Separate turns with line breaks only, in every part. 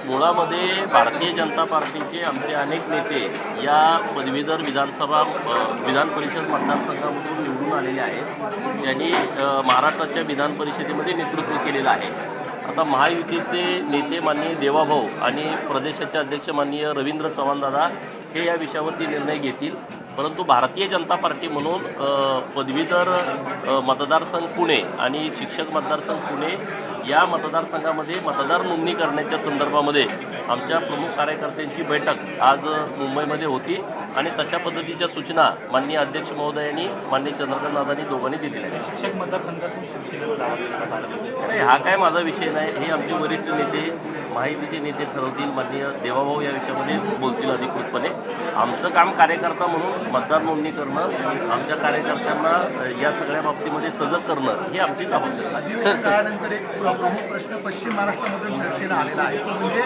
मुळामध्ये भारतीय जनता पार्टीचे आमचे अनेक नेते या पदवीधर विधान परिषद मतदारसंघामधून निवडून आलेले आहेत। त्यांनी महाराष्ट्राच्या विधान परिषदेमध्ये नेतृत्व केलेलं आहे। आता महायुतीचे नेते माननीय देवाभाऊ आणि प्रदेशाचे अध्यक्ष माननीय रवींद्र चव्हाण दादा हे या विषयावरती निर्णय घेतील। परंतु भारतीय जनता पार्टी म्हणून पदवीधर मतदारसंघ पुणे आणि शिक्षक मतदारसंघ पुणे या मतदारसंघामध्ये मतदार नोंदणी करण्याच्या संदर्भामध्ये आमच्या प्रमुख कार्यकर्त्यांची बैठक आज मुंबईमध्ये होती आणि तशा पद्धतीच्या सूचना माननीय अध्यक्ष महोदयांनी माननीय चंद्रकांत दादांनी दोघांनी दिलेल्या आहेत।
शिक्षक मतदारसंघातून शिवसेनेला
नाही, हा काय माझा विषय नाही। हे आमचे वरिष्ठ नेते माहितीचे नेते ठरवतील। माननीय देवाभाऊ या विषयामध्ये बोलतील अधिकृतपणे। आमचं काम कार्यकर्ता म्हणून मतदार नोंदणी करणं, आमच्या कार्यकर्त्यांना या सगळ्या बाबतीमध्ये सजग करणं ही आमची जबाबदारी आहे।
त्यानंतर एक प्रमुख प्रश्न पश्चिम महाराष्ट्रामधून चर्चेला आलेला आहे तो म्हणजे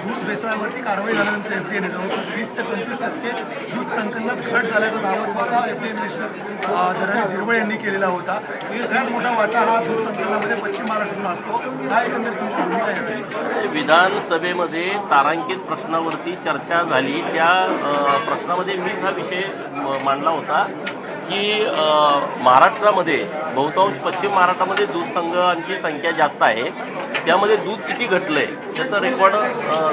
दूध भेसळावरती कारवाई झाल्यानंतर एफडीएने जवळपास 20 ते 25% दूध संकलनात घट झाल्याचा दावा स्वतः एफडीए मिनिस्टर धनंजय झिरवळ यांनी केलेला होता। सगळ्यात मोठा वाटा हा दूध संकलनामध्ये पश्चिम महाराष्ट्रातून असतो। हा एकंदरीत तुमची भूमिका असेल?
विधानसभेमध्ये तारांकित प्रश्नावरती चर्चा झाली। त्या प्रश्नामध्ये मीच हा विषय मांडला होता की महाराष्ट्रामध्ये बहुतांश पश्चिम महाराष्ट्रामध्ये दूध संघांची संख्या जास्त आहे। त्यामध्ये दूध किती घटलं आहे त्याचं रेकॉर्ड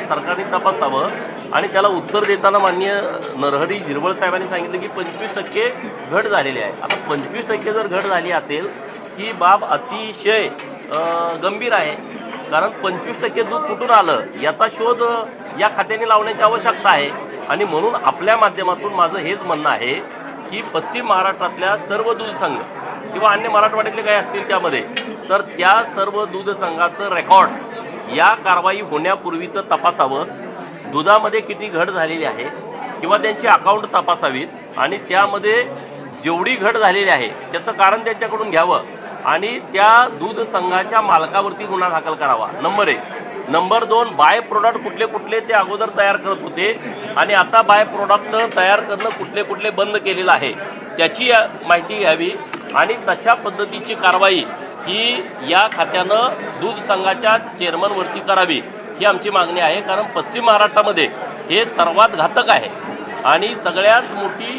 सरकारने तपासावं आणि त्याला उत्तर देताना माननीय नरहरी झिरवळ साहेबांनी सांगितलं की 25% घट झालेली आहे। आता 25% जर घट झाली असेल ही बाब अतिशय गंभीर आहे, कारण 25% दूध कुठून आलं याचा शोध या खात्याने लावण्याची आवश्यकता आहे। आणि म्हणून आपल्या माध्यमातून माझं हेच म्हणणं आहे की पश्चिम महाराष्ट्रातल्या सर्व दूध संघ किंवा अन्य मराठवाड्यातले काही असतील त्यामध्ये तर त्या सर्व दूध संघाचं रेकॉर्ड या कारवाई होण्यापूर्वीचं तपासावं। दुधामध्ये किती घट झालेली आहे किंवा त्यांची अकाउंट तपासावीत आणि त्यामध्ये जेवढी घट झालेली आहे त्याचं कारण त्यांच्याकडून घ्यावं आणि त्या दूध संघाच्या मालकावरती गुन्हा दाखल करावा। नंबर 1। नंबर 2, बाय प्रोडक्ट कुठले कुठले ते अगोदर तयार करत होते आणि आता बाय प्रोडक्ट तयार करणं कुठले कुठले बंद केलेलं आहे त्याची माहिती घ्यावी आणि तशा पद्धतीची कारवाई ही या खात्यानं दूध संघाच्या चेअरमनवरती करावी ही आमची मागणी आहे। कारण पश्चिम महाराष्ट्रामध्ये हे सर्वात घातक आहे आणि सगळ्यात मोठी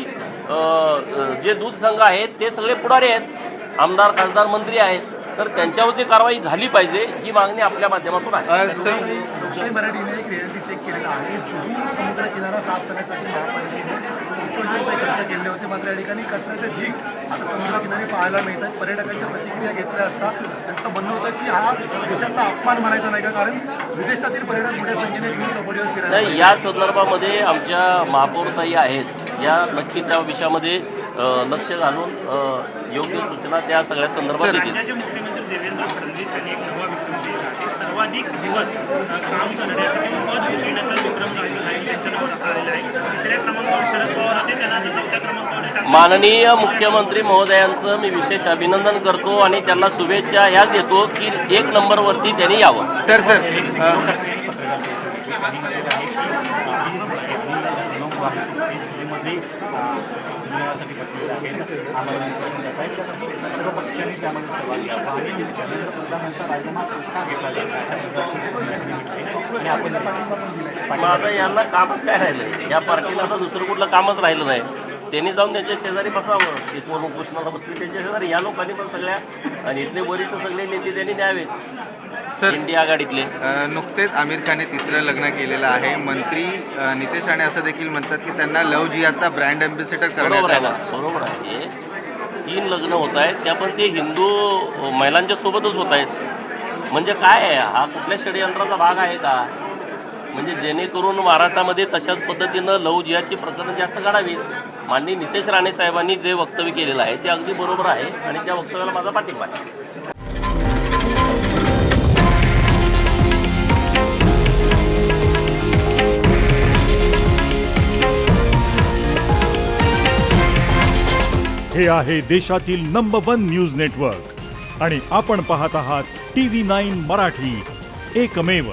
जे दूध संघ आहेत ते सगळे पुढारी आहेत, आमदार खासदार मंत्री आहेत, तर त्यांच्यावरती कारवाई झाली पाहिजे ही मागणी आपल्या माध्यमातून आहे।
लोकशाही मराठीने एक रिअलिटी चेक केलेला आहे। जुहू समुद्र किनारा साफ करण्यासाठी महापालिकेने कोटी रुपये खर्च केले होते, मात्र या ठिकाणी कचऱ्याचे ढीग आता समुद्र किनारी पाहायला मिळतात। पर्यटकांच्या प्रतिक्रिया घेतल्या असता त्यांचं म्हणणं होतं की हा देशाचा अपमान म्हणायचा नाही का, कारण विदेशातील पर्यटक मोठ्या संख्येने जुहू चौपाटीवर फिरायला
नाही, या संदर्भामध्ये आमच्या महापौरताई आहेत या नक्की त्या विषयामध्ये लक्ष घालून योग्य सूचना त्या सगळ्या संदर्भात देतील।
राज्याचे मुख्यमंत्री देवेंद्र फडणवीस यांनी एक नवा विक्रम केला आहे। सर्वाधिक दिवस काम करण्यासाठी पद विजयण्याचा विक्रम त्यांच्याकडे आलेला आहे। तिसऱ्या क्रमांकावर शरद पवार होते, त्यांना तिसऱ्या क्रमांकावर
माननीय मुख्यमंत्री महोदयांचं मी विशेष अभिनंदन करतो आणि त्यांना शुभेच्छा ह्याच देतो की 1 नंबरवरती त्यांनी यावं। माझं यांना कामच काय राहिलं, या पार्टीला आता दुसरं कुठलं कामच राहिलं नाही। त्यांनी जाऊन त्यांच्या शेजारी बसावं, इथून उपोषणाला बसले त्यांच्या शेजारी, या लोकांनी पण सगळ्या आणि इथले वरिष्ठ सगळे नेते त्यांनी न्यावेत इंडिया आघाडीतले।
नुकतेच आमिर खानने तिसरं लग्न केलेलं आहे। मंत्री नितेश राणे असं देखील म्हणतात की त्यांना लव्ह जिहादचा ब्रँड अँबॅसेडर करण्यात आला।
बरोबर आहे, 3 लग्न होत आहेत, त्या पण ते हिंदू महिलांच्या सोबतच होत आहेत। म्हणजे काय आहे, हा कुठल्या षडयंत्राचा भाग आहे का? म्हणजे जेणेकरून महाराष्ट्रामध्ये तशाच पद्धतीनं लव्ह जिहादची प्रकरणं जास्त काढावीत। माननीय नितेश राणे साहेबांनी जे वक्तव्य केलेलं आहे ते अगदी बरोबर आहे आणि त्या वक्तव्याला माझा पाठिंबा आहे।
हे आहे देशातील नंबर 1 न्यूज नेटवर्क आणि आपण पाहत आहात TV9 मराठी, एकमेव।